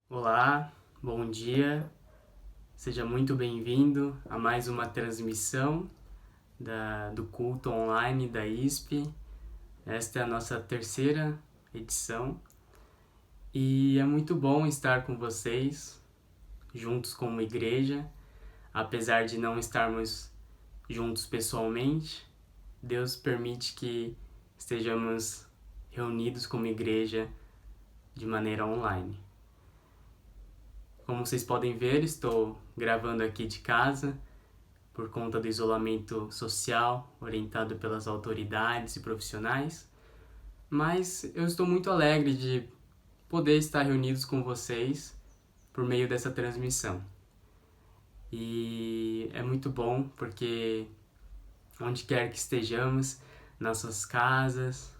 Olá, bom dia, seja muito bem-vindo a mais uma transmissão do culto online da ISP. Esta é a nossa terceira edição e é muito bom estar com vocês, juntos como igreja. Apesar de não estarmos juntos pessoalmente, Deus permite que estejamos reunidos como igreja de maneira online. Como vocês podem ver, estou gravando aqui de casa por conta do isolamento social orientado pelas autoridades e profissionais, mas eu estou muito alegre de poder estar reunidos com vocês por meio dessa transmissão. E é muito bom porque onde quer que estejamos, nossas casas,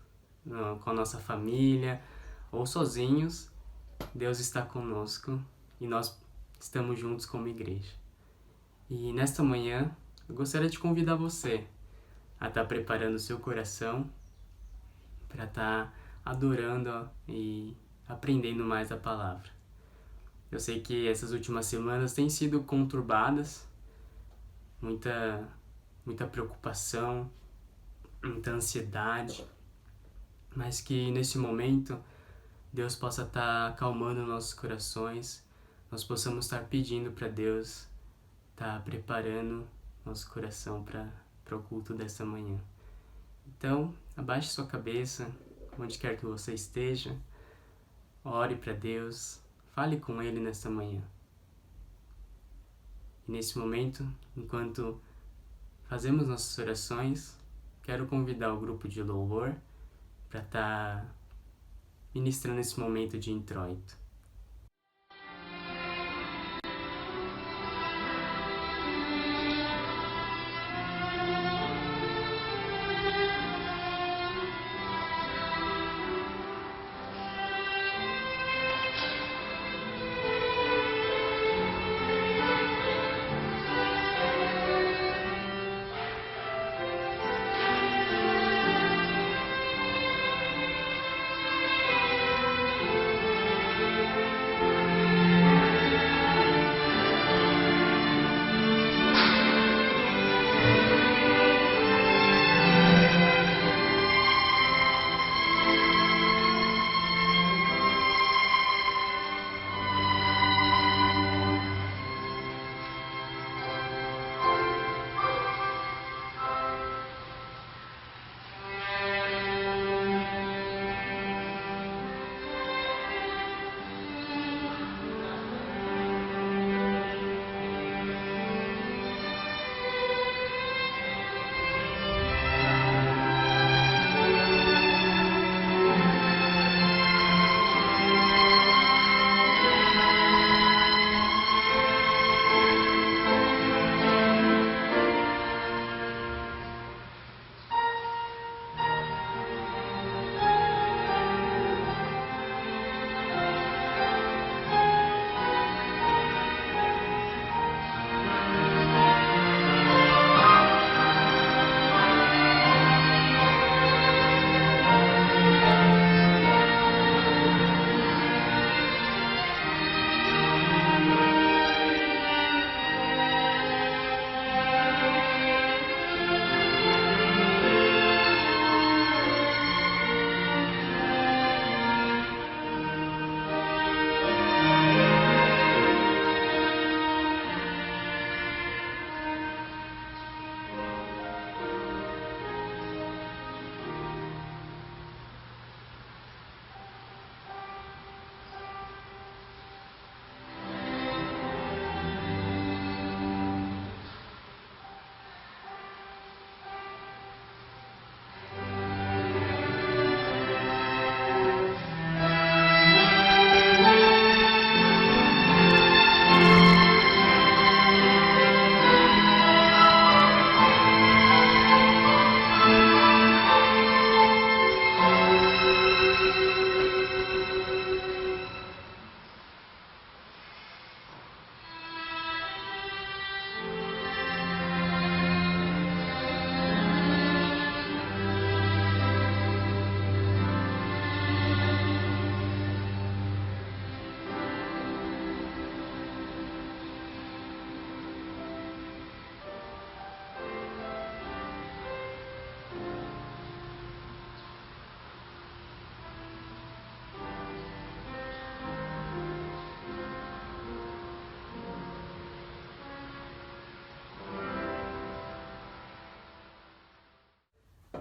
com a nossa família ou sozinhos, Deus está conosco e nós estamos juntos como igreja. E nesta manhã, eu gostaria de convidar você a estar preparando o seu coração para estar adorando e aprendendo mais a palavra. Eu sei que essas últimas semanas têm sido conturbadas, muita preocupação, muita ansiedade, mas que nesse momento Deus possa estar acalmando nossos corações, nós possamos estar pedindo para Deus estar preparando nosso coração para o culto dessa manhã. Então, abaixe sua cabeça, onde quer que você esteja, ore para Deus, fale com Ele nesta manhã. E nesse momento, enquanto fazemos nossas orações, quero convidar o grupo de louvor para estar ministrando esse momento de introito.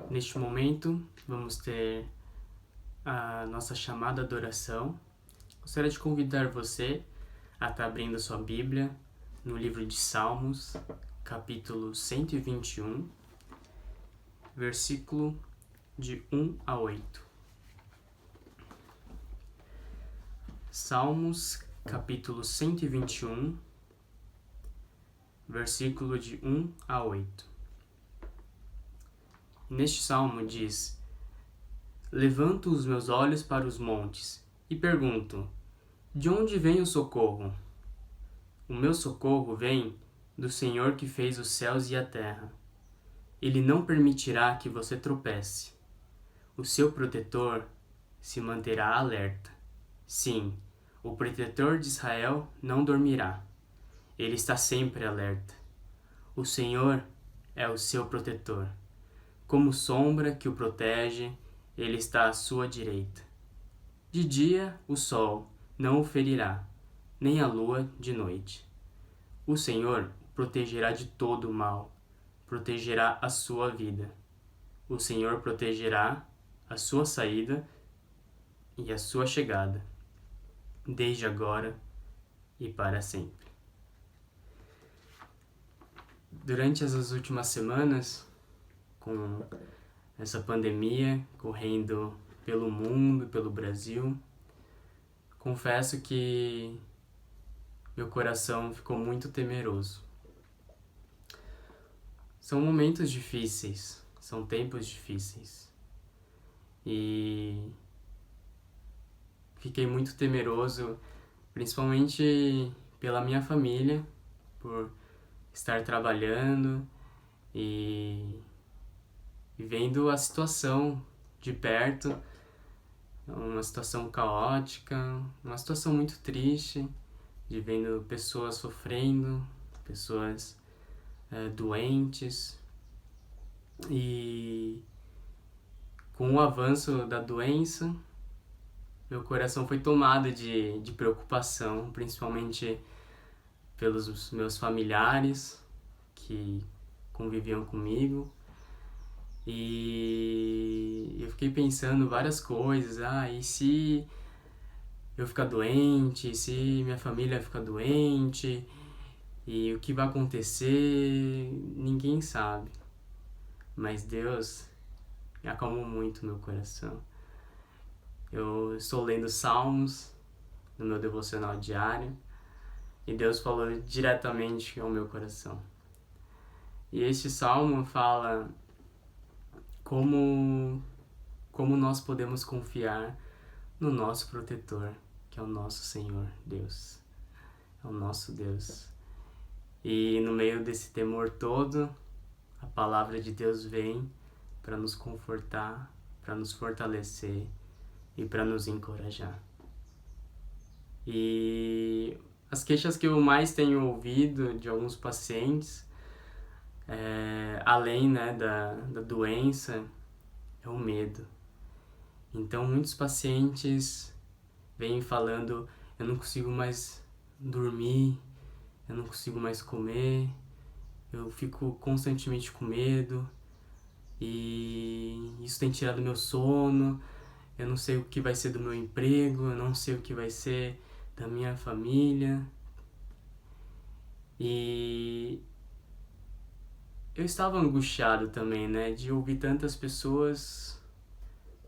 Neste momento, vamos ter a nossa chamada de oração. Gostaria de convidar você a estar abrindo a sua Bíblia no livro de Salmos, capítulo 121, versículo de 1 a 8. Salmos, capítulo 121, versículo de 1 a 8. Neste salmo diz: Levanto os meus olhos para os montes e pergunto: de onde vem o socorro? O meu socorro vem do Senhor que fez os céus e a terra. Ele não permitirá que você tropece. O seu protetor se manterá alerta. Sim, o protetor de Israel não dormirá. Ele está sempre alerta. O Senhor é o seu protetor. Como sombra que o protege, ele está à sua direita. De dia, o sol não o ferirá, nem a lua de noite. O Senhor o protegerá de todo o mal, protegerá a sua vida. O Senhor protegerá a sua saída e a sua chegada, desde agora e para sempre. Durante essas últimas semanas, com essa pandemia correndo pelo mundo, pelo Brasil, confesso que meu coração ficou muito temeroso. São momentos difíceis, são tempos difíceis. E fiquei muito temeroso, principalmente pela minha família, por estar trabalhando e vendo a situação de perto, uma situação caótica, uma situação muito triste, de vendo pessoas sofrendo, pessoas doentes. E com o avanço da doença, meu coração foi tomado de preocupação, principalmente pelos meus familiares que conviviam comigo. E eu fiquei pensando várias coisas. E se eu ficar doente? E se minha família ficar doente? E o que vai acontecer? Ninguém sabe. Mas Deus me acalmou muito meu coração. Eu estou lendo Salmos no meu devocional diário e Deus falou diretamente ao meu coração. E este salmo fala como nós podemos confiar no nosso protetor, que é o nosso Senhor Deus, é o nosso Deus. E no meio desse temor todo, a palavra de Deus vem para nos confortar, para nos fortalecer e para nos encorajar. E as queixas que eu mais tenho ouvido de alguns pacientes, além da doença, é o medo. Então muitos pacientes vêm falando: eu não consigo mais dormir, eu não consigo mais comer, eu fico constantemente com medo e isso tem tirado meu sono, eu não sei o que vai ser do meu emprego, eu não sei o que vai ser da minha família. E eu estava angustiado também, de ouvir tantas pessoas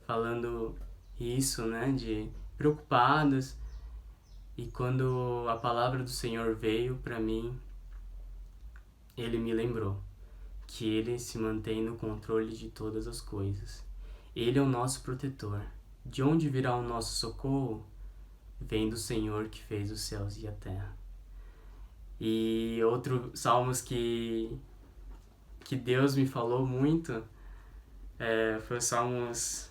falando isso, de preocupadas. E quando a palavra do Senhor veio para mim, Ele me lembrou que Ele se mantém no controle de todas as coisas. Ele é o nosso protetor. De onde virá o nosso socorro? Vem do Senhor que fez os céus e a terra. E outro salmos que Deus me falou muito foi o Salmos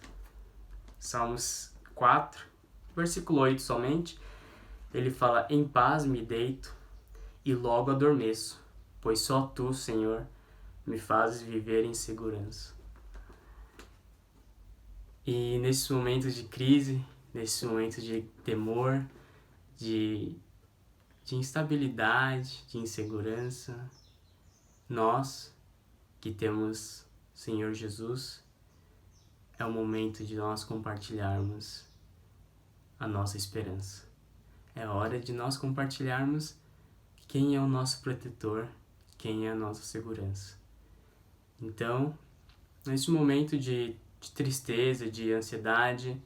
4, versículo 8 somente. Ele fala: em paz me deito e logo adormeço, pois só Tu, Senhor, me fazes viver em segurança. E nesses momentos de crise, nesses momentos de temor, de instabilidade, de insegurança, nós que temos Senhor Jesus, é o momento de nós compartilharmos a nossa esperança. É hora de nós compartilharmos quem é o nosso protetor, quem é a nossa segurança. Então, nesse momento de tristeza, de ansiedade,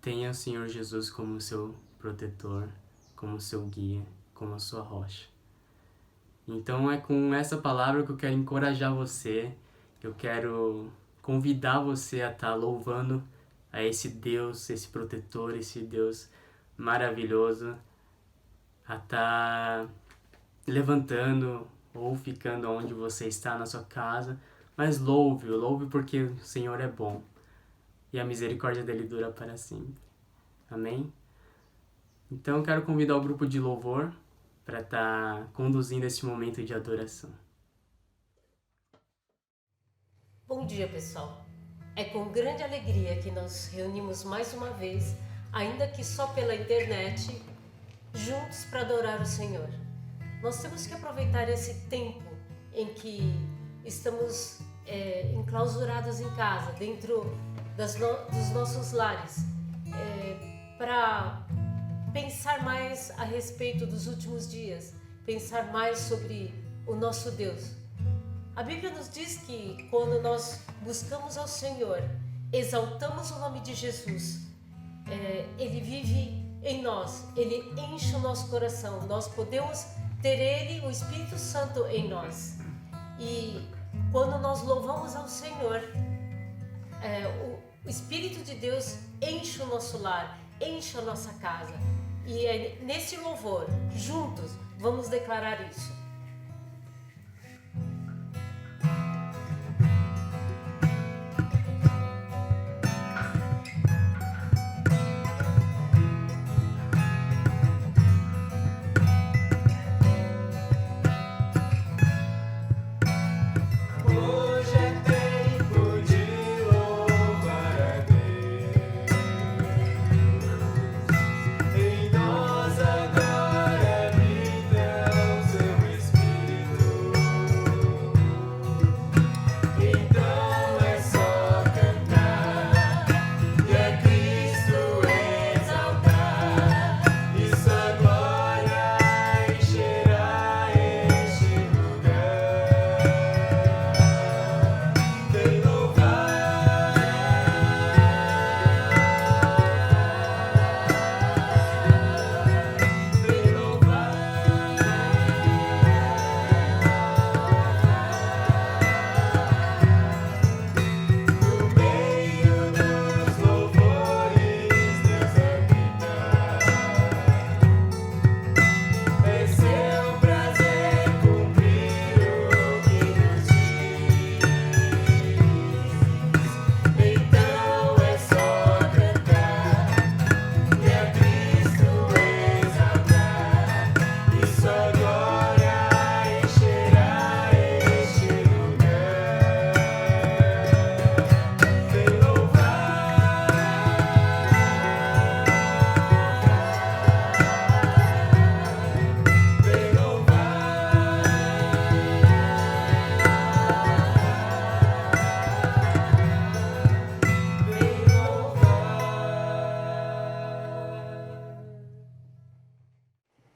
tenha o Senhor Jesus como seu protetor, como seu guia, como a sua rocha. Então é com essa palavra que eu quero encorajar você, eu quero convidar você a estar louvando a esse Deus, esse protetor, esse Deus maravilhoso, a estar levantando ou ficando onde você está na sua casa, mas louve porque o Senhor é bom e a misericórdia dele dura para sempre. Amém? Então eu quero convidar o grupo de louvor para estar conduzindo esse momento de adoração. Bom dia, pessoal. É com grande alegria que nós reunimos mais uma vez, ainda que só pela internet, juntos para adorar o Senhor. Nós temos que aproveitar esse tempo em que estamos enclausurados em casa, dentro dos nossos lares, para pensar mais a respeito dos últimos dias, pensar mais sobre o nosso Deus. A Bíblia nos diz que quando nós buscamos ao Senhor, exaltamos o nome de Jesus, Ele vive em nós, Ele enche o nosso coração, nós podemos ter Ele, o Espírito Santo em nós. E quando nós louvamos ao Senhor, o Espírito de Deus enche o nosso lar, enche a nossa casa. E é nesse louvor, juntos, vamos declarar isso.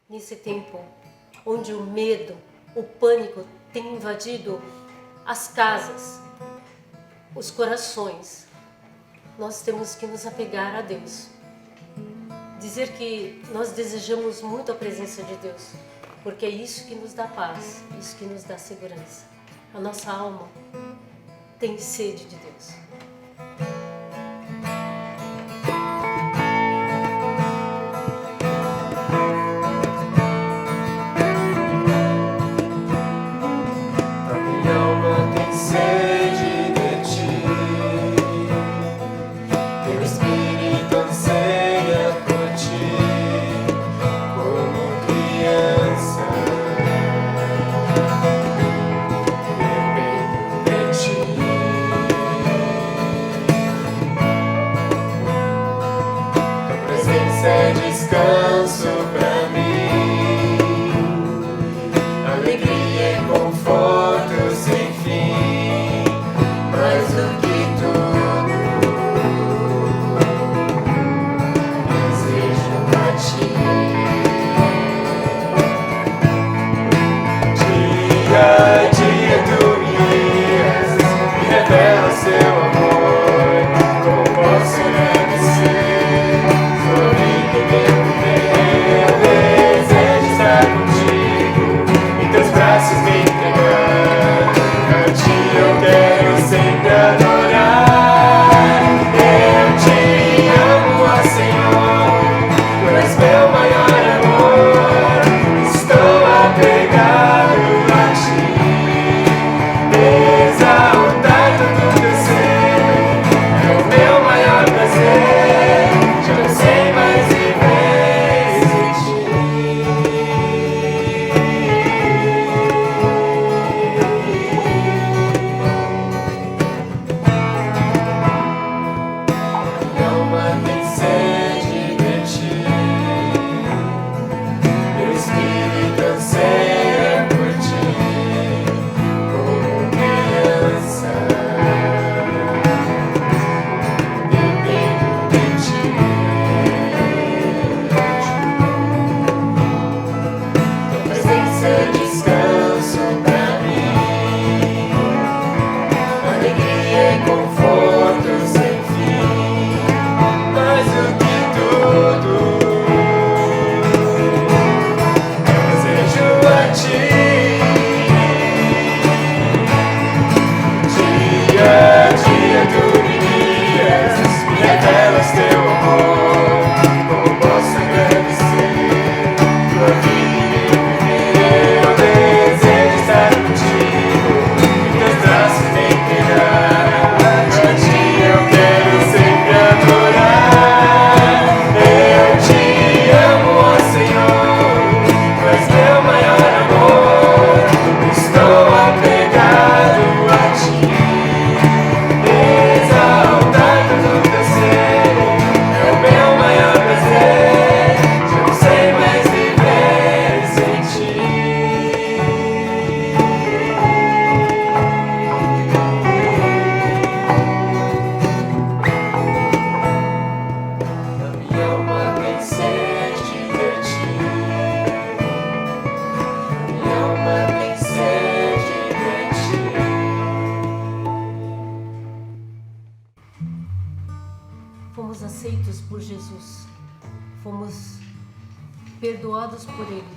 Nesse tempo onde o medo, o pânico tem invadido as casas, os corações, nós temos que nos apegar a Deus. Dizer que nós desejamos muito a presença de Deus, porque é isso que nos dá paz, isso que nos dá segurança. A nossa alma tem sede de Deus. Descanso pra mim, alegria e conforto sem fim, mais do que perdoados por Ele,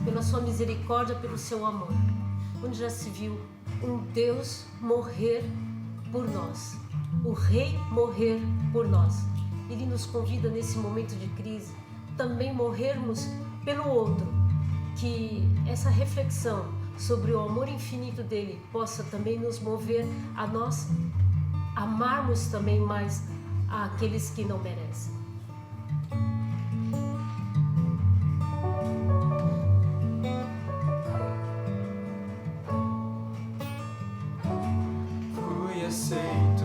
pela sua misericórdia, pelo seu amor. Onde já se viu um Deus morrer por nós, o Rei morrer por nós. Ele nos convida nesse momento de crise também morrermos pelo outro, que essa reflexão sobre o amor infinito dele possa também nos mover a nós amarmos também mais aqueles que não merecem. Fui aceito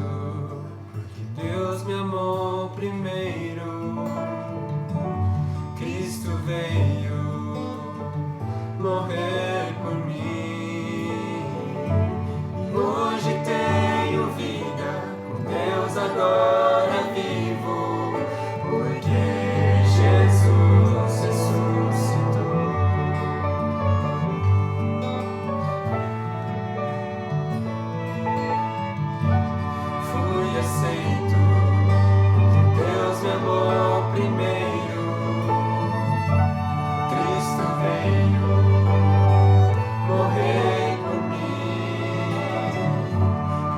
porque Deus me amou primeiro. Cristo veio morrer por mim. Hoje tenho vida com Deus, agora vivo, porque Jesus ressuscitou. Fui aceito porque Deus me amou primeiro. Cristo veio morrer por mim.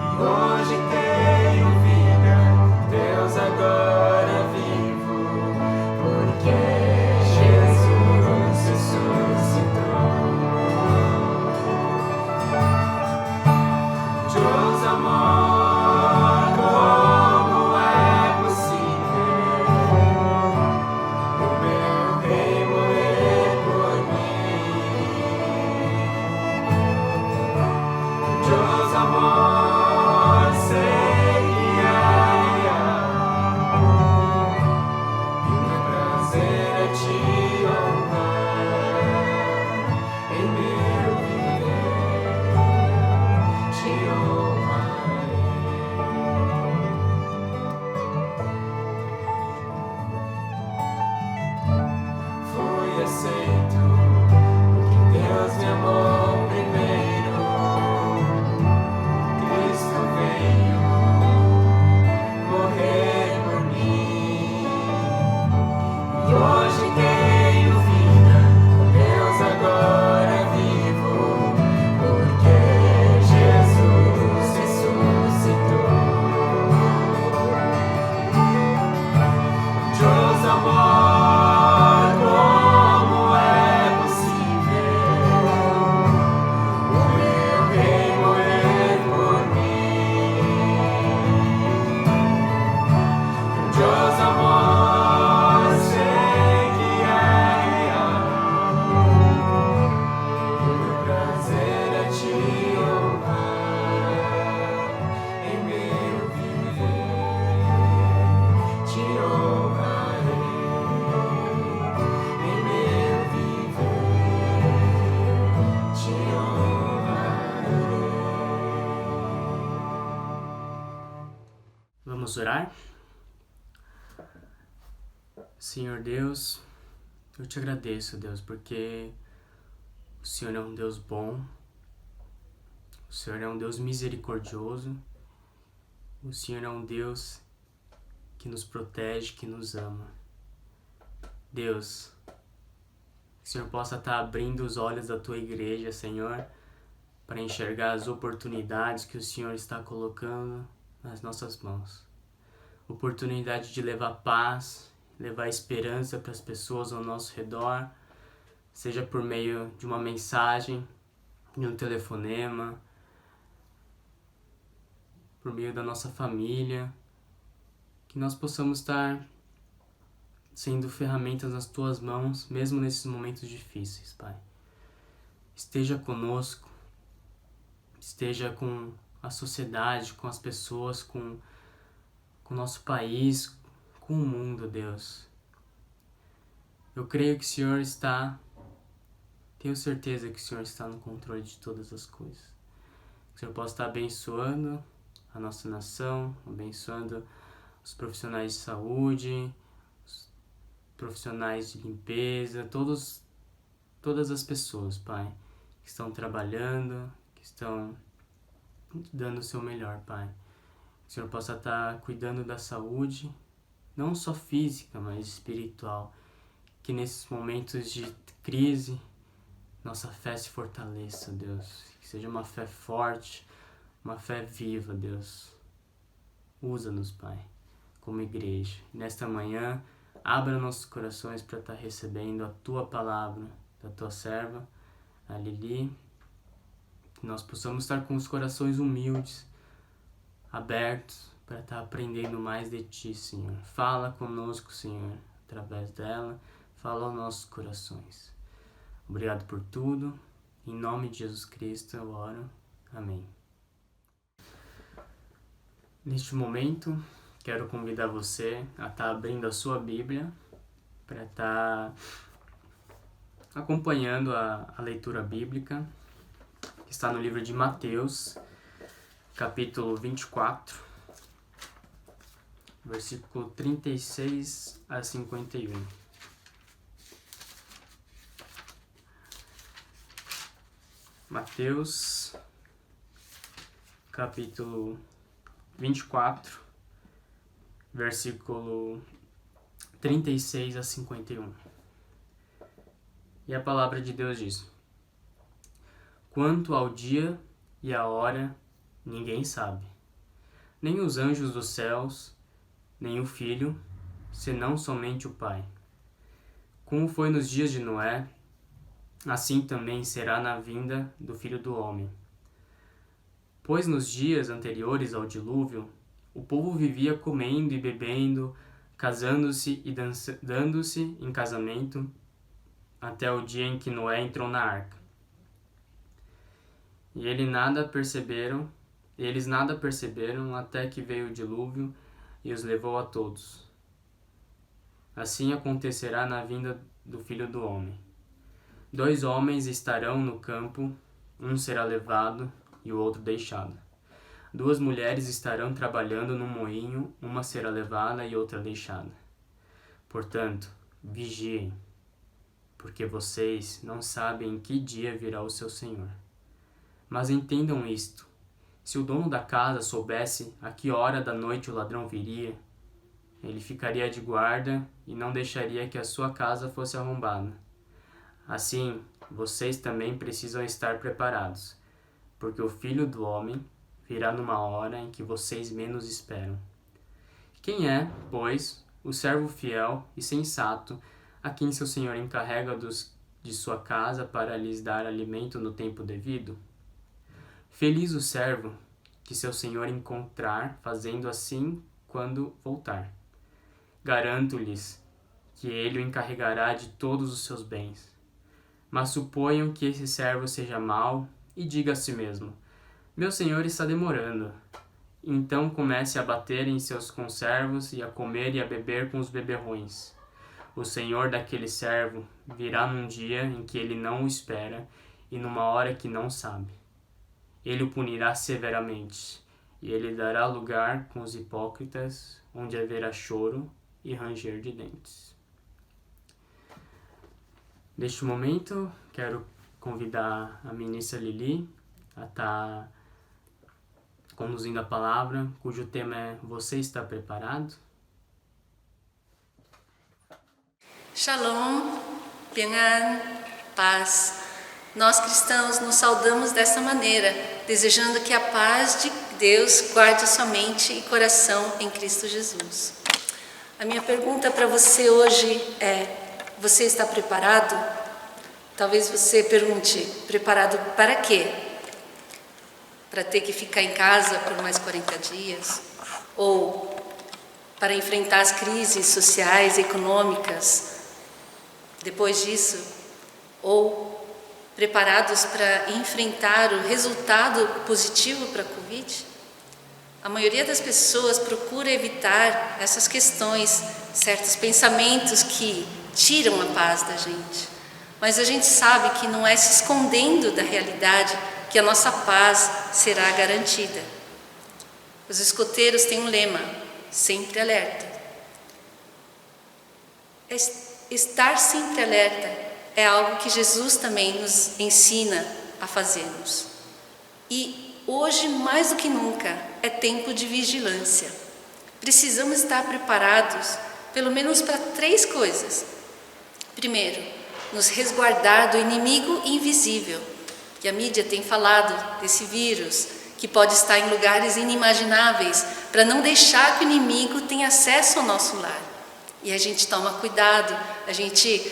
E hoje tenho vida, Deus agora vivo, porque Jesus ressuscitou. Deus amor, como é possível o meu Rei morrer por mim? Deus amor, sei que é real, e meu prazer é te honrar, em meu viver te honrarei. Fui aceito porque Deus me amou primeiro. Cristo veio morrer por mim. E hoje tenho vida, Deus agora vivo, porque Jesus ressuscitou. Deus amor, como é possível o meu Rei morrer por mim? Deus amor, sei que é real, e meu prazer é te honrar, em meu viver te honrarei, em meu viver te honrarei. Vamos orar? Senhor Deus, eu te agradeço, Deus, porque o Senhor é um Deus bom, o Senhor é um Deus misericordioso, o Senhor é um Deus que nos protege, que nos ama. Deus, que o Senhor possa estar abrindo os olhos da tua igreja, Senhor, para enxergar as oportunidades que o Senhor está colocando nas nossas mãos. Oportunidade de levar paz, levar esperança para as pessoas ao nosso redor, seja por meio de uma mensagem, de um telefonema, por meio da nossa família, que nós possamos estar sendo ferramentas nas tuas mãos, mesmo nesses momentos difíceis, Pai. Esteja conosco, esteja com a sociedade, com as pessoas, com o nosso país, com o mundo, Deus. Eu creio que o Senhor tenho certeza que o Senhor está no controle de todas as coisas. Que o Senhor possa estar abençoando a nossa nação, abençoando os profissionais de saúde, os profissionais de limpeza, todas as pessoas, Pai, que estão trabalhando, que estão dando o seu melhor, Pai. Que o Senhor possa estar cuidando da saúde, não só física, mas espiritual. que nesses momentos de crise, nossa fé se fortaleça, Deus. Que seja uma fé forte, uma fé viva, Deus. Usa-nos, Pai, como igreja. Nesta manhã, abra nossos corações para estar recebendo a Tua palavra, da Tua serva, a Lili. Que nós possamos estar com os corações humildes, abertos, para estar aprendendo mais de Ti, Senhor. Fala conosco, Senhor, através dela. Fala aos nossos corações. Obrigado por tudo. Em nome de Jesus Cristo eu oro. Amém. Neste momento, quero convidar você a estar abrindo a sua Bíblia para estar acompanhando a leitura bíblica, que está no livro de Mateus, capítulo 24, versículo 36 a 51. Mateus, capítulo 24, versículo 36 a 51. E a palavra de Deus diz: Quanto ao dia e à hora, ninguém sabe, nem os anjos dos céus, nem o Filho, senão somente o Pai. Como foi nos dias de Noé, assim também será na vinda do Filho do Homem. Pois nos dias anteriores ao dilúvio, o povo vivia comendo e bebendo, casando-se e dando-se em casamento, até o dia em que Noé entrou na arca. E eles nada perceberam até que veio o dilúvio e os levou a todos. Assim acontecerá na vinda do Filho do Homem. 2 homens estarão no campo, um será levado e o outro deixado. 2 mulheres estarão trabalhando no moinho, uma será levada e outra deixada. Portanto, vigiem, porque vocês não sabem em que dia virá o seu Senhor. Mas entendam isto: se o dono da casa soubesse a que hora da noite o ladrão viria, ele ficaria de guarda e não deixaria que a sua casa fosse arrombada. Assim, vocês também precisam estar preparados, porque o Filho do Homem virá numa hora em que vocês menos esperam. Quem é, pois, o servo fiel e sensato a quem seu senhor encarrega de sua casa para lhes dar alimento no tempo devido? Feliz o servo que seu senhor encontrar fazendo assim quando voltar. Garanto-lhes que ele o encarregará de todos os seus bens. Mas suponham que esse servo seja mau e diga a si mesmo: meu senhor está demorando. Então comece a bater em seus conservos e a comer e a beber com os beberrões. O senhor daquele servo virá num dia em que ele não o espera e numa hora que não sabe. Ele o punirá severamente, e ele dará lugar com os hipócritas, onde haverá choro e ranger de dentes. Neste momento, quero convidar a ministra Lili a estar conduzindo a palavra, cujo tema é Você está preparado? Shalom, Pian, paz. Nós cristãos nos saudamos dessa maneira, desejando que a paz de Deus guarde sua mente e coração em Cristo Jesus. A minha pergunta para você hoje é: você está preparado? Talvez você pergunte: preparado para quê? Para ter que ficar em casa por mais 40 dias? Ou para enfrentar as crises sociais e econômicas depois disso? Ou preparados para enfrentar o resultado positivo para a Covid? A maioria das pessoas procura evitar essas questões, certos pensamentos que tiram a paz da gente. Mas a gente sabe que não é se escondendo da realidade que a nossa paz será garantida. Os escoteiros têm um lema: sempre alerta. Estar sempre alerta é algo que Jesus também nos ensina a fazermos. E hoje, mais do que nunca, é tempo de vigilância. Precisamos estar preparados, pelo menos para 3 coisas. Primeiro, nos resguardar do inimigo invisível, que a mídia tem falado desse vírus, que pode estar em lugares inimagináveis, para não deixar que o inimigo tenha acesso ao nosso lar. E a gente toma cuidado, a gente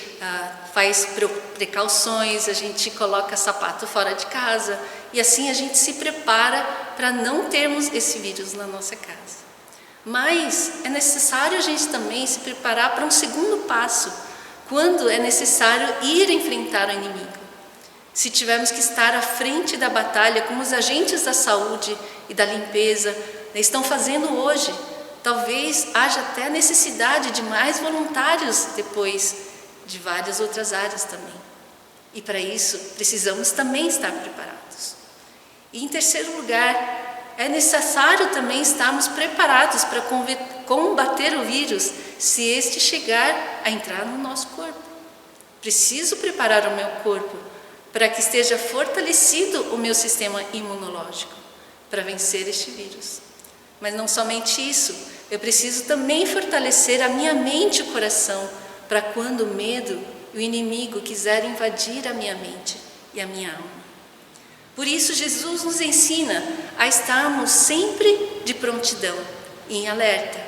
faz precauções, a gente coloca sapato fora de casa, e assim a gente se prepara para não termos esse vírus na nossa casa. Mas é necessário a gente também se preparar para um segundo passo, quando é necessário ir enfrentar o inimigo. Se tivermos que estar à frente da batalha, como os agentes da saúde e da limpeza estão fazendo hoje, talvez haja até necessidade de mais voluntários depois de várias outras áreas também. E para isso precisamos também estar preparados. E em terceiro lugar, é necessário também estarmos preparados para combater o vírus se este chegar a entrar no nosso corpo. Preciso preparar o meu corpo para que esteja fortalecido o meu sistema imunológico para vencer este vírus. Mas não somente isso, eu preciso também fortalecer a minha mente e o coração para quando o medo e o inimigo quiserem invadir a minha mente e a minha alma. Por isso, Jesus nos ensina a estarmos sempre de prontidão e em alerta.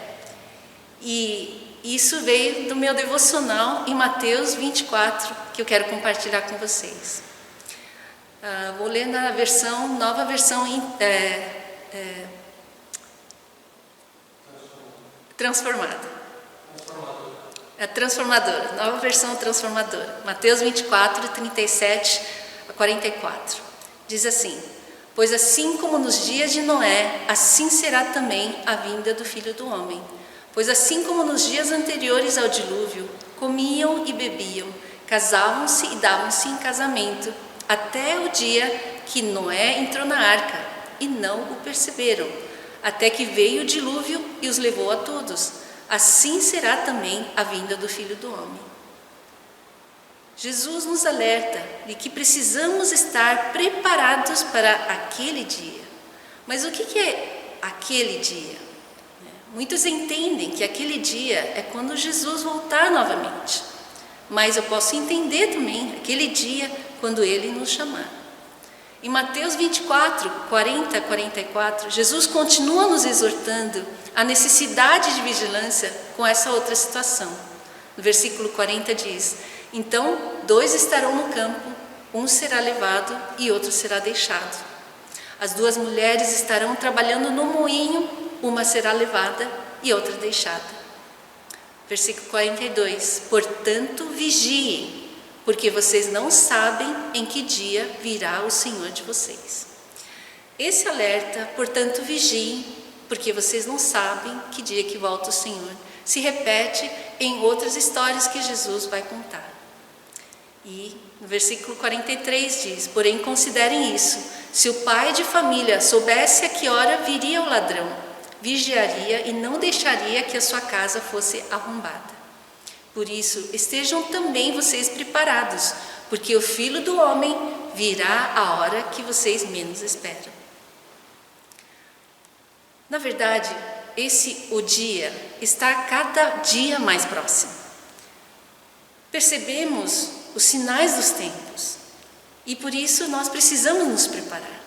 E isso veio do meu devocional em Mateus 24, que eu quero compartilhar com vocês. Vou ler na nova versão transformada. Transformadora, nova versão transformadora. Mateus 24, 37 a 44. Diz assim: pois assim como nos dias de Noé, assim será também a vinda do Filho do Homem. Pois assim como nos dias anteriores ao dilúvio, comiam e bebiam, casavam-se e davam-se em casamento, até o dia que Noé entrou na arca, e não o perceberam, até que veio o dilúvio e os levou a todos. Assim será também a vinda do Filho do Homem. Jesus nos alerta de que precisamos estar preparados para aquele dia. Mas o que é aquele dia? Muitos entendem que aquele dia é quando Jesus voltar novamente. Mas eu posso entender também aquele dia quando Ele nos chamar. Em Mateus 24, 40 a 44, Jesus continua nos exortando a necessidade de vigilância com essa outra situação. No versículo 40 diz: então 2 estarão no campo, um será levado e outro será deixado. As 2 mulheres estarão trabalhando no moinho, uma será levada e outra deixada. Versículo 42, portanto vigiem, porque vocês não sabem em que dia virá o Senhor de vocês. Esse alerta, portanto vigiem, porque vocês não sabem que dia que volta o Senhor, se repete em outras histórias que Jesus vai contar. E no versículo 43 diz: porém considerem isso, se o pai de família soubesse a que hora viria o ladrão, vigiaria e não deixaria que a sua casa fosse arrombada. Por isso, estejam também vocês preparados, porque o Filho do Homem virá a hora que vocês menos esperam. Na verdade, o dia está cada dia mais próximo. Percebemos os sinais dos tempos e por isso nós precisamos nos preparar.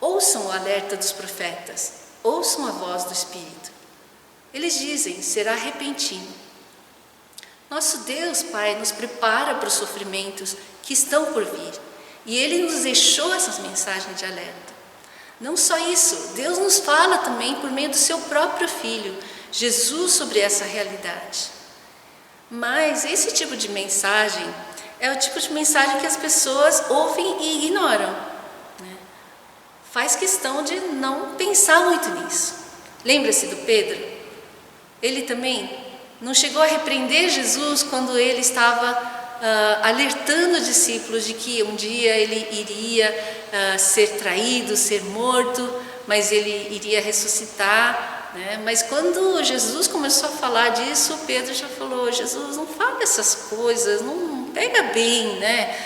Ouçam o alerta dos profetas, ouçam a voz do Espírito. Eles dizem: será repentino. Nosso Deus, Pai, nos prepara para os sofrimentos que estão por vir e Ele nos deixou essas mensagens de alerta. Não só isso, Deus nos fala também por meio do seu próprio Filho, Jesus, sobre essa realidade. Mas esse tipo de mensagem é o tipo de mensagem que as pessoas ouvem e ignoram, né? Faz questão de não pensar muito nisso. Lembra-se do Pedro? Ele também não chegou a repreender Jesus quando ele estava alertando os discípulos de que um dia ele iria ser traído, ser morto, mas ele iria ressuscitar, né? Mas quando Jesus começou a falar disso, Pedro já falou: Jesus, não fala essas coisas, não pega bem, né?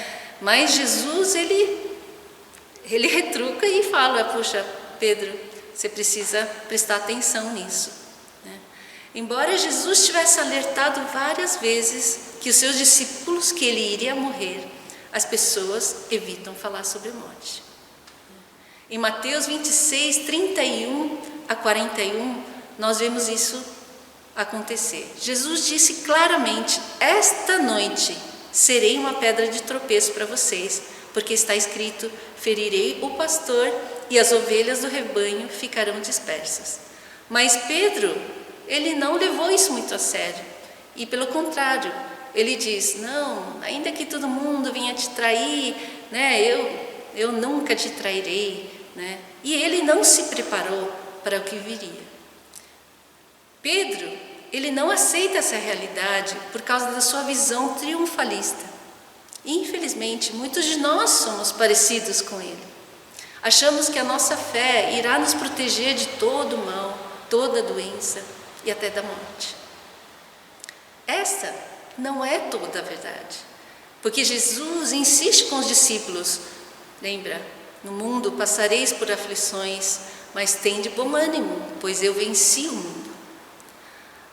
Mas Jesus, ele retruca e fala: puxa, Pedro, você precisa prestar atenção nisso, né? Embora Jesus tivesse alertado várias vezes que os seus discípulos que ele iria morrer, as pessoas evitam falar sobre a morte. Em Mateus 26, 31 a 41, nós vemos isso acontecer. Jesus disse claramente: esta noite serei uma pedra de tropeço para vocês, porque está escrito: ferirei o pastor e as ovelhas do rebanho ficarão dispersas. Mas Pedro, ele não levou isso muito a sério, e pelo contrário, ele diz: não, ainda que todo mundo venha te trair, né, eu nunca te trairei, né? E ele não se preparou para o que viria. Pedro, ele não aceita essa realidade por causa da sua visão triunfalista. E, infelizmente, muitos de nós somos parecidos com ele. Achamos que a nossa fé irá nos proteger de todo o mal, toda a doença e até da morte. Essa não é toda a verdade, porque Jesus insiste com os discípulos: lembra, no mundo passareis por aflições, mas tende bom ânimo, pois eu venci o mundo.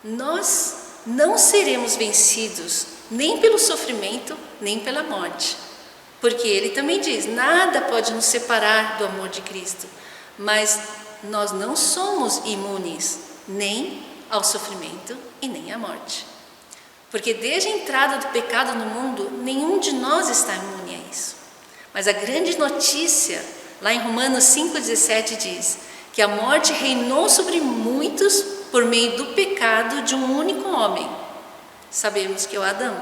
Nós não seremos vencidos nem pelo sofrimento, nem pela morte, porque ele também diz: nada pode nos separar do amor de Cristo, mas nós não somos imunes nem ao sofrimento e nem à morte. Porque desde a entrada do pecado no mundo, nenhum de nós está imune a isso. Mas a grande notícia, lá em Romanos 5,17 diz que a morte reinou sobre muitos por meio do pecado de um único homem. Sabemos que é o Adão.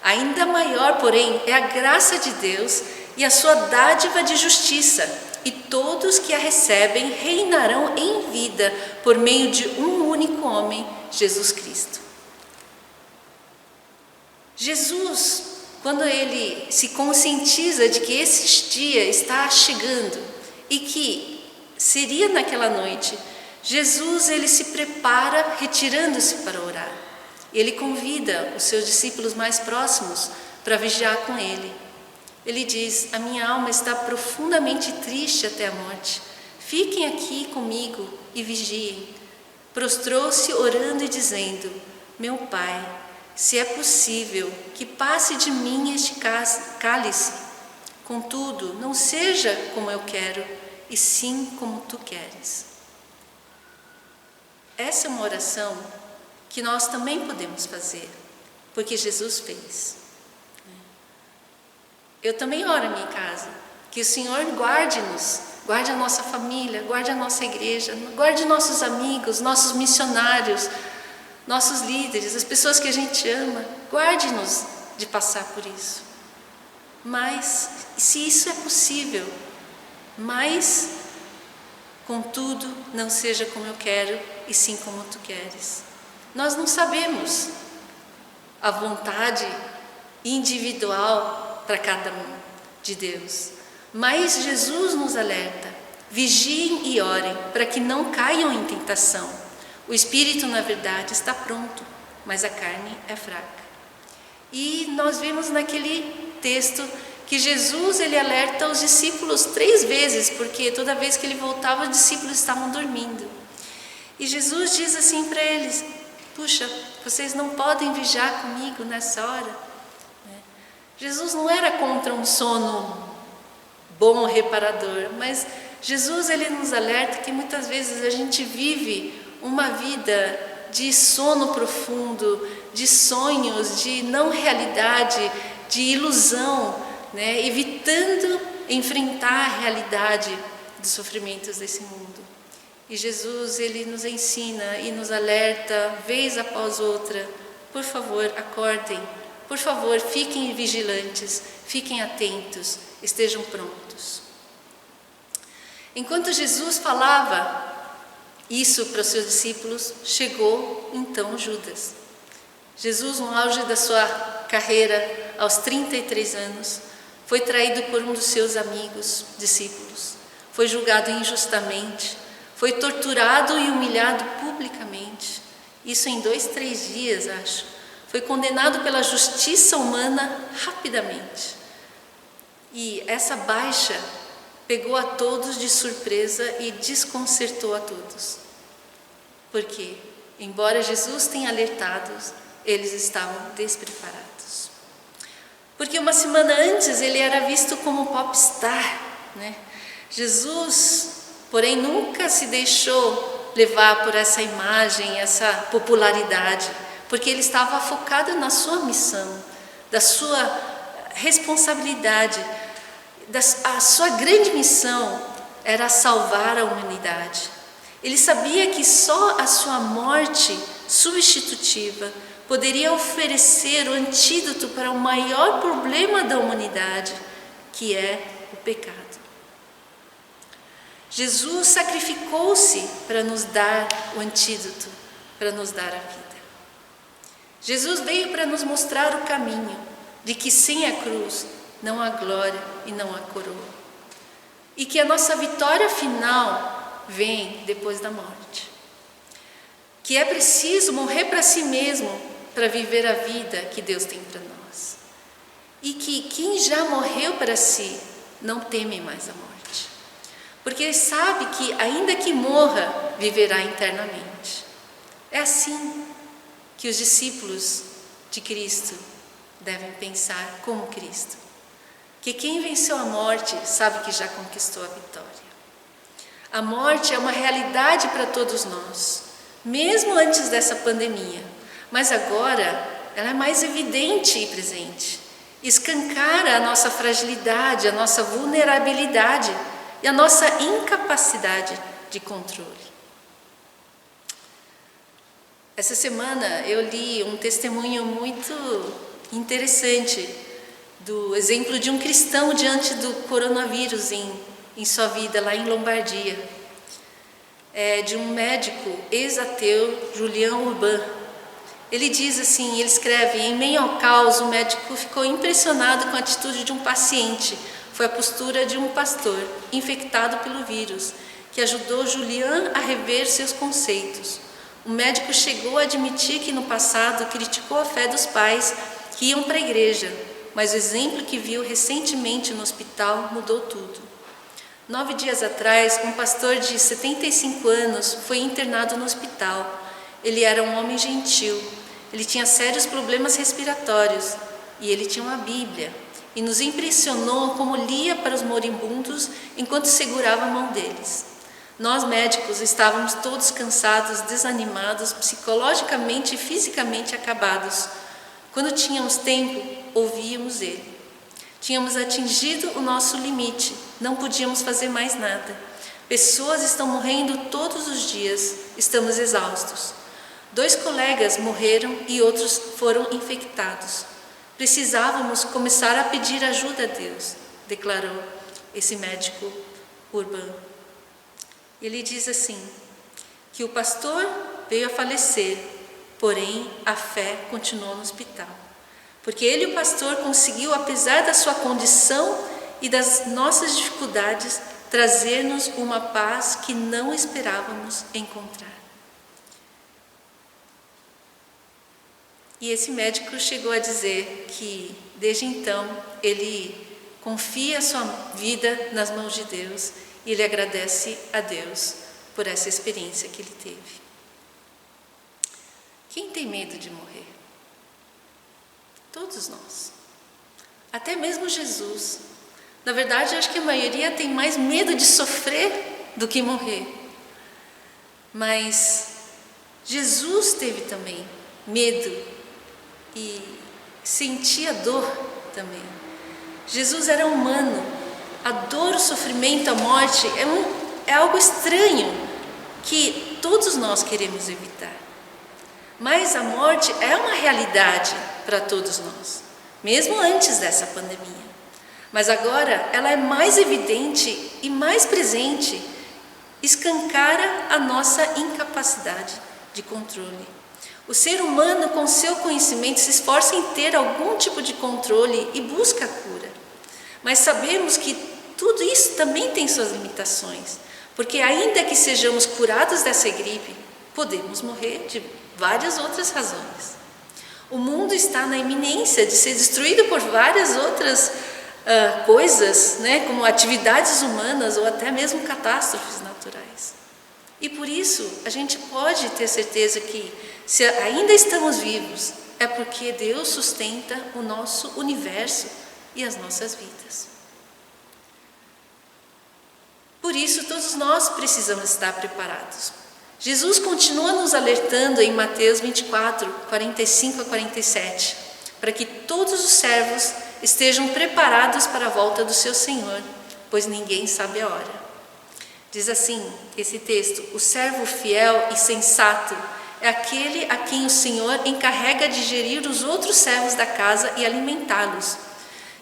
Ainda maior, porém, é a graça de Deus e a sua dádiva de justiça, e todos que a recebem reinarão em vida por meio de um único homem, Jesus Cristo. Jesus, quando ele se conscientiza de que esse dia está chegando e que seria naquela noite, Jesus, ele se prepara retirando-se para orar. Ele convida os seus discípulos mais próximos para vigiar com ele. Ele diz: a minha alma está profundamente triste até a morte. Fiquem aqui comigo e vigiem. Prostrou-se orando e dizendo: meu Pai, se é possível, que passe de mim este cálice. Contudo, não seja como eu quero, e sim como tu queres. Essa é uma oração que nós também podemos fazer, porque Jesus fez. Eu também oro em minha casa, que o Senhor guarde-nos, guarde a nossa família, guarde a nossa igreja, guarde nossos amigos, nossos missionários, nossos líderes, as pessoas que a gente ama, guarde-nos de passar por isso. Mas, se isso é possível, mas, contudo, não seja como eu quero, e sim como tu queres. Nós não sabemos a vontade individual para cada um de Deus, mas Jesus nos alerta: vigiem e orem para que não caiam em tentação. O espírito, na verdade, está pronto, mas a carne é fraca. E nós vemos naquele texto que Jesus, ele alerta os discípulos 3 vezes, porque toda vez que ele voltava, os discípulos estavam dormindo. E Jesus diz assim para eles: puxa, vocês não podem vigiar comigo nessa hora? Jesus não era contra um sono bom, reparador, mas Jesus, ele nos alerta que muitas vezes a gente vive uma vida de sono profundo, de sonhos, de não realidade, de ilusão, né? Evitando enfrentar a realidade dos sofrimentos desse mundo. E Jesus, ele nos ensina e nos alerta, vez após outra: por favor, acordem, por favor, fiquem vigilantes, fiquem atentos, estejam prontos. Enquanto Jesus falava isso para os seus discípulos, chegou então Judas. Jesus, no auge da sua carreira, aos 33 anos, foi traído por um dos seus amigos, discípulos. Foi julgado injustamente, foi torturado e humilhado publicamente. Isso em 2, 3 dias, acho. Foi condenado pela justiça humana rapidamente. E essa baixa pegou a todos de surpresa e desconcertou a todos. Por quê? Embora Jesus tenha alertado, eles estavam despreparados. Porque uma semana antes ele era visto como popstar, né? Jesus, porém, nunca se deixou levar por essa imagem, essa popularidade, porque ele estava focado na sua missão, da sua responsabilidade, a sua grande missão era salvar a humanidade. Ele sabia que só a sua morte substitutiva poderia oferecer o antídoto para o maior problema da humanidade, que é o pecado. Jesus sacrificou-se para nos dar o antídoto, para nos dar a vida. Jesus veio para nos mostrar o caminho de que sem a cruz não há glória e não há coroa. E que a nossa vitória final vem depois da morte. Que é preciso morrer para si mesmo para viver a vida que Deus tem para nós. E que quem já morreu para si não teme mais a morte. Porque ele sabe que ainda que morra, viverá eternamente. É assim que os discípulos de Cristo devem pensar como Cristo. Que quem venceu a morte sabe que já conquistou a vitória. A morte é uma realidade para todos nós, mesmo antes dessa pandemia, mas agora ela é mais evidente e presente. Escancara a nossa fragilidade, a nossa vulnerabilidade e a nossa incapacidade de controle. Essa semana eu li um testemunho muito interessante do exemplo de um cristão diante do coronavírus em sua vida lá em Lombardia. É de um médico ex-ateu, Julian Urban. Ele diz assim, ele escreve: em meio ao caos, o médico ficou impressionado com a atitude de um paciente. Foi a postura de um pastor infectado pelo vírus, que ajudou Julian a rever seus conceitos. O médico chegou a admitir que no passado criticou a fé dos pais que iam para a igreja, mas o exemplo que viu recentemente no hospital mudou tudo. 9 dias atrás, um pastor de 75 anos foi internado no hospital. Ele era um homem gentil, ele tinha sérios problemas respiratórios e ele tinha uma Bíblia. E nos impressionou como lia para os moribundos enquanto segurava a mão deles. Nós médicos estávamos todos cansados, desanimados, psicologicamente e fisicamente acabados. Quando tínhamos tempo, ouvíamos ele. Tínhamos atingido o nosso limite, não podíamos fazer mais nada. Pessoas estão morrendo todos os dias, estamos exaustos. 2 colegas morreram e outros foram infectados. Precisávamos começar a pedir ajuda a Deus, declarou esse médico Urban. Ele diz assim, que o pastor veio a falecer, porém a fé continuou no hospital. Porque ele, o pastor, conseguiu, apesar da sua condição e das nossas dificuldades, trazer-nos uma paz que não esperávamos encontrar. E esse médico chegou a dizer que, desde então, ele confia a sua vida nas mãos de Deus e ele agradece a Deus por essa experiência que ele teve. Quem tem medo de morrer? Todos nós. Até mesmo Jesus. Na verdade, acho que a maioria tem mais medo de sofrer do que morrer. Mas Jesus teve também medo e sentia dor também. Jesus era humano. A dor, o sofrimento, a morte é algo estranho que todos nós queremos evitar. Mas a morte é uma realidade para todos nós, mesmo antes dessa pandemia. Mas agora ela é mais evidente e mais presente, escancara a nossa incapacidade de controle. O ser humano, com seu conhecimento, se esforça em ter algum tipo de controle e busca a cura. Mas sabemos que tudo isso também tem suas limitações, porque ainda que sejamos curados dessa gripe, podemos morrer de várias outras razões. O mundo está na iminência de ser destruído por várias outras coisas, né, como atividades humanas ou até mesmo catástrofes naturais. E por isso a gente pode ter certeza que, se ainda estamos vivos, é porque Deus sustenta o nosso universo e as nossas vidas. Por isso, todos nós precisamos estar preparados. Jesus continua nos alertando em Mateus 24, 45 a 47, para que todos os servos estejam preparados para a volta do seu Senhor, pois ninguém sabe a hora. Diz assim esse texto: o servo fiel e sensato é aquele a quem o Senhor encarrega de gerir os outros servos da casa e alimentá-los.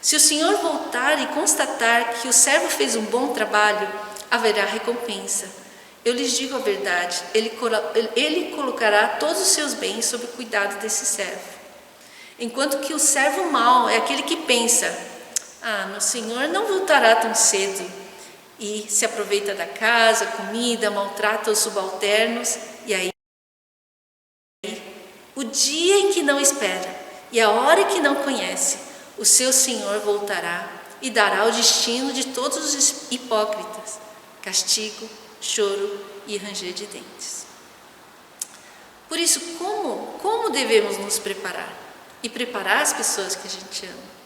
Se o Senhor voltar e constatar que o servo fez um bom trabalho, haverá recompensa. Eu lhes digo a verdade, ele colocará todos os seus bens sob o cuidado desse servo. Enquanto que o servo mau é aquele que pensa: meu Senhor não voltará tão cedo, e se aproveita da casa, comida, maltrata os subalternos, e aí o dia em que não espera e a hora que não conhece, o seu Senhor voltará e dará o destino de todos os hipócritas: castigo, choro e ranger de dentes. Por isso, como devemos nos preparar? E preparar as pessoas que a gente ama?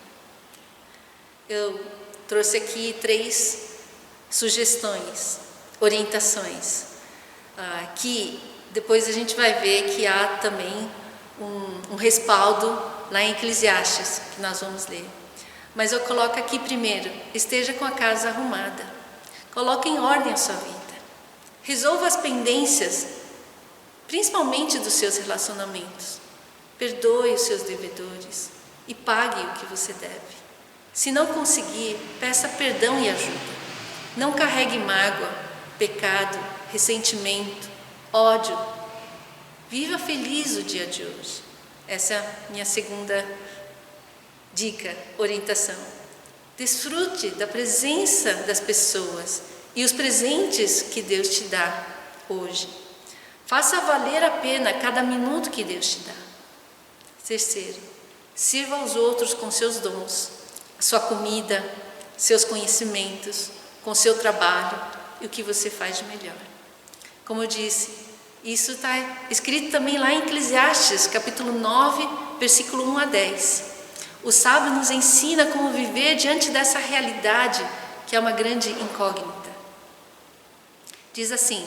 Eu trouxe aqui 3 sugestões, orientações, que depois a gente vai ver que há também um respaldo lá em Eclesiastes, que nós vamos ler. Mas eu coloco aqui primeiro: esteja com a casa arrumada, coloque em ordem a sua vida, resolva as pendências, principalmente dos seus relacionamentos, perdoe os seus devedores e pague o que você deve. Se não conseguir, peça perdão e ajuda. Não carregue mágoa, pecado, ressentimento, ódio. Viva feliz o dia de hoje. Essa é a minha segunda dica, orientação. Desfrute da presença das pessoas e os presentes que Deus te dá hoje. Faça valer a pena cada minuto que Deus te dá. Terceiro, sirva aos outros com seus dons, a sua comida, seus conhecimentos, com seu trabalho e o que você faz de melhor. Como eu disse, isso está escrito também lá em Eclesiastes, capítulo 9, versículo 1 a 10. O sábio nos ensina como viver diante dessa realidade, que é uma grande incógnita. Diz assim,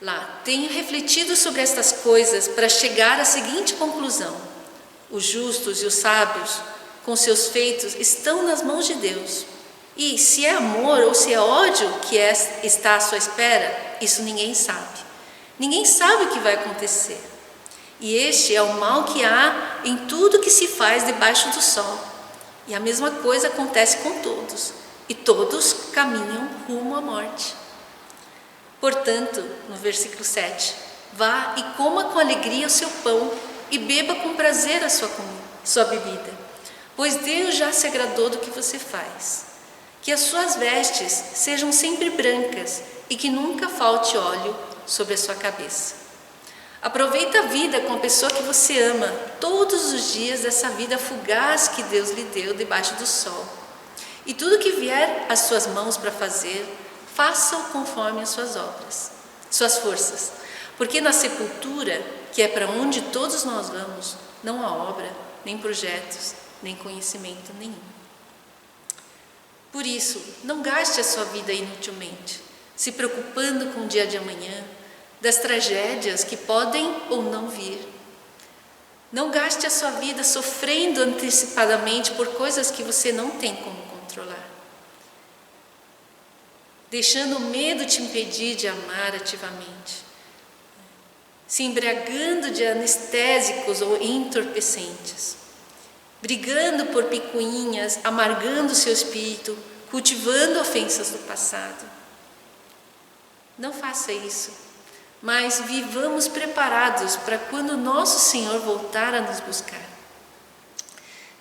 lá: tenho refletido sobre estas coisas para chegar à seguinte conclusão: os justos e os sábios, com seus feitos, estão nas mãos de Deus. E se é amor ou se é ódio que está à sua espera, isso ninguém sabe. Ninguém sabe o que vai acontecer. E este é o mal que há em tudo que se faz debaixo do sol. E a mesma coisa acontece com todos. E todos caminham rumo à morte. Portanto, no versículo 7, vá e coma com alegria o seu pão e beba com prazer a sua bebida, pois Deus já se agradou do que você faz. Que as suas vestes sejam sempre brancas e que nunca falte óleo sobre a sua cabeça. Aproveita a vida com a pessoa que você ama, todos os dias dessa vida fugaz que Deus lhe deu debaixo do sol. E tudo que vier às suas mãos para fazer, faça-o conforme as suas obras, suas forças. Porque na sepultura, que é para onde todos nós vamos, não há obra, nem projetos, nem conhecimento nenhum. Por isso, não gaste a sua vida inutilmente, se preocupando com o dia de amanhã, das tragédias que podem ou não vir. Não gaste a sua vida sofrendo antecipadamente por coisas que você não tem como controlar, deixando o medo te impedir de amar ativamente, se embriagando de anestésicos ou entorpecentes, brigando por picuinhas, amargando seu espírito, cultivando ofensas do passado. Não faça isso, mas vivamos preparados para quando nosso Senhor voltar a nos buscar.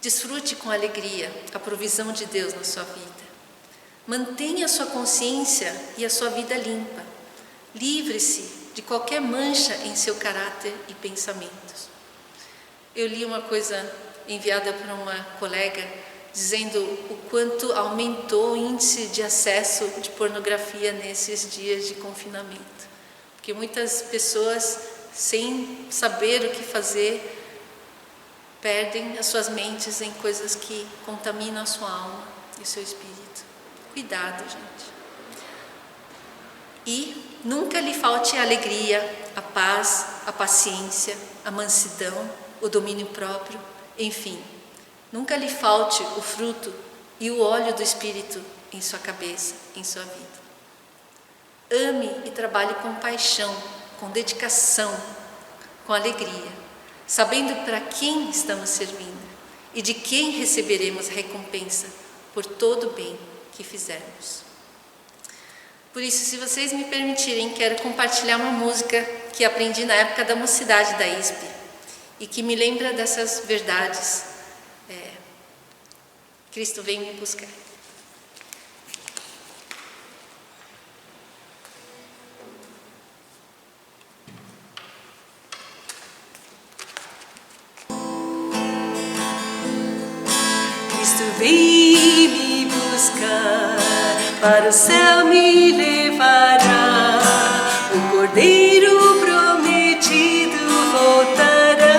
Desfrute com alegria a provisão de Deus na sua vida. Mantenha a sua consciência e a sua vida limpa. Livre-se de qualquer mancha em seu caráter e pensamentos. Eu li uma coisa enviada por uma colega, dizendo o quanto aumentou o índice de acesso de pornografia nesses dias de confinamento. porque muitas pessoas, sem saber o que fazer, perdem as suas mentes em coisas que contaminam a sua alma e o seu espírito. Cuidado, gente. E nunca lhe falte a alegria, a paz, a paciência, a mansidão, o domínio próprio, enfim. Nunca lhe falte o fruto e o óleo do Espírito em sua cabeça, em sua vida. Ame e trabalhe com paixão, com dedicação, com alegria, sabendo para quem estamos servindo e de quem receberemos recompensa por todo o bem que fizermos. Por isso, se vocês me permitirem, quero compartilhar uma música que aprendi na época da mocidade da ISP e que me lembra dessas verdades. Cristo vem me buscar. Cristo vem me buscar, para o céu me levará, o Cordeiro prometido voltará.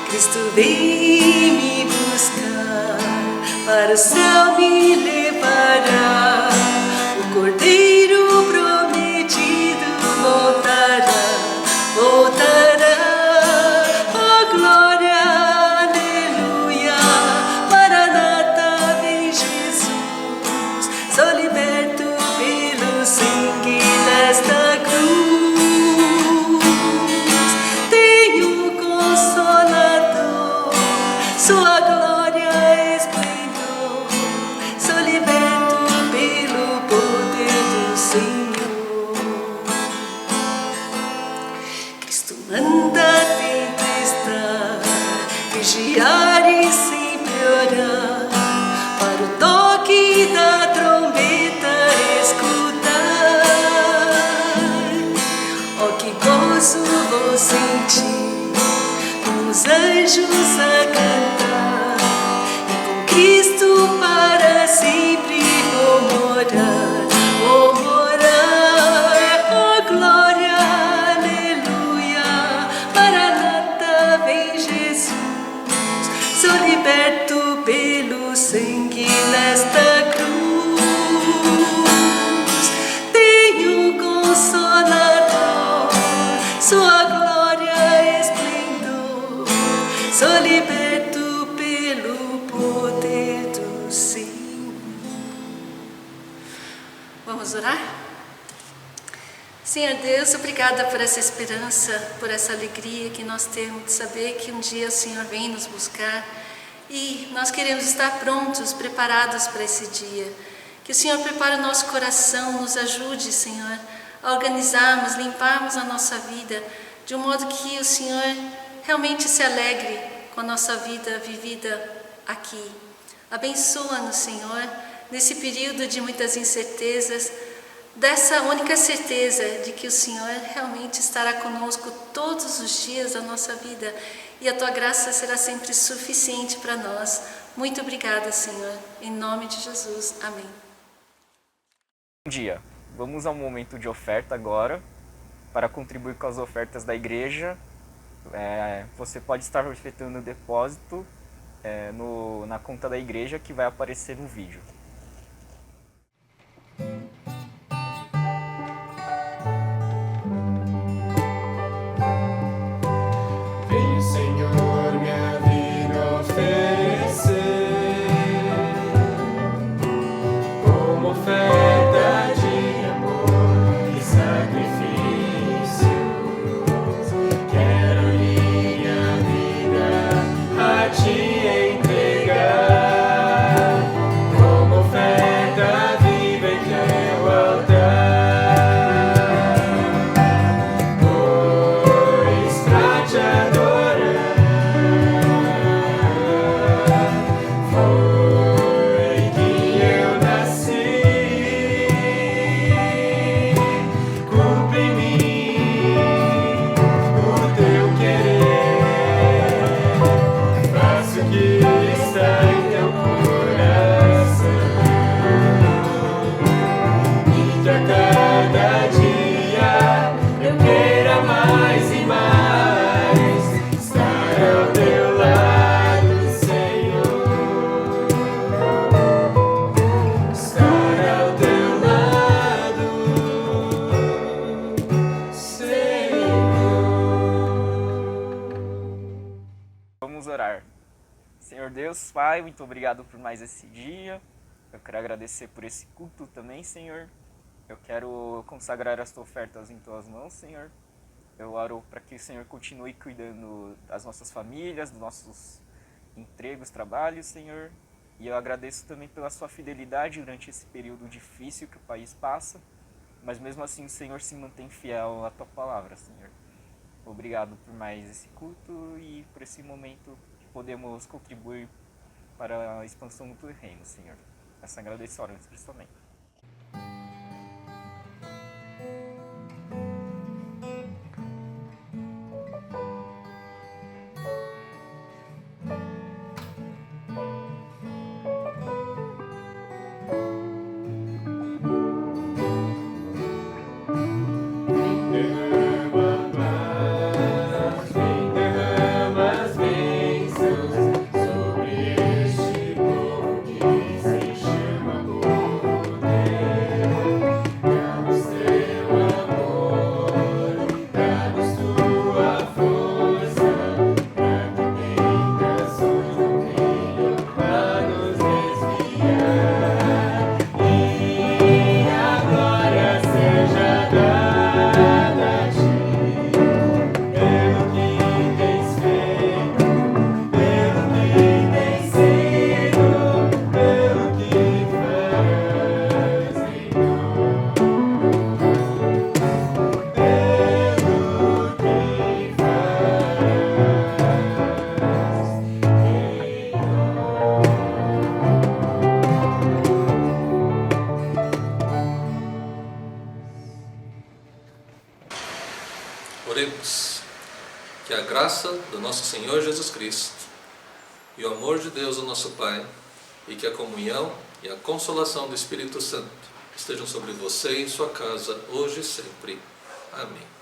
Cristo vem me buscar, para o céu me levará, o Cordeiro prometido voltará, voltará. Oh glória, aleluia, Maranata, vem Jesus, sou liberto pelo sangue desta cruz. Tenho Consolador, sua glória esplendor, sou liberto pelo poder do Senhor. Cristo manda dentro estar, vigiar e sempre orar, para o toque da trombeta escutar. Oh, que gozo vou sentir, com os anjos a cantar, e com Cristo para sempre vou morar, vou morar. Oh glória, aleluia, Maranata, vem Jesus, sou liberto pelo sangue nesta cruz. Tenho Consolador, sua glória esplendor, sou liberto pelo poder do Senhor. Vamos orar? Senhor Deus, obrigada por essa esperança, por essa alegria que nós temos de saber que um dia o Senhor vem nos buscar e nós queremos estar prontos, preparados para esse dia. Que o Senhor prepare o nosso coração, nos ajude, Senhor, a organizarmos, limparmos a nossa vida de um modo que o Senhor realmente se alegre com a nossa vida vivida aqui. Abençoa-nos, Senhor, nesse período de muitas incertezas, dessa única certeza de que o Senhor realmente estará conosco todos os dias da nossa vida e a Tua graça será sempre suficiente para nós. Muito obrigada, Senhor. Em nome de Jesus. Amém. Bom dia. Vamos ao momento de oferta agora. Para contribuir com as ofertas da igreja, você pode estar efetuando o depósito na conta da igreja que vai aparecer no vídeo. Vem, Senhor, minha vida oferecer como oferta de amor e sacrifício. Quero minha vida a Te entregar como Senhor Deus, Pai, muito obrigado por mais esse dia. Eu quero agradecer por esse culto também, Senhor. Eu quero consagrar as tuas ofertas em tuas mãos, Senhor. Eu oro para que o Senhor continue cuidando das nossas famílias, dos nossos empregos, trabalhos, Senhor. E eu agradeço também pela sua fidelidade durante esse período difícil que o país passa. Mas mesmo assim o Senhor se mantém fiel à tua palavra, Senhor. Obrigado por mais esse culto e por esse momento que podemos contribuir para a expansão do teu reino, Senhor. Essa agradeço a Cristo também. Oremos. Que a graça do nosso Senhor Jesus Cristo e o amor de Deus, o nosso Pai, e que a comunhão e a consolação do Espírito Santo estejam sobre você e sua casa, hoje e sempre. Amém.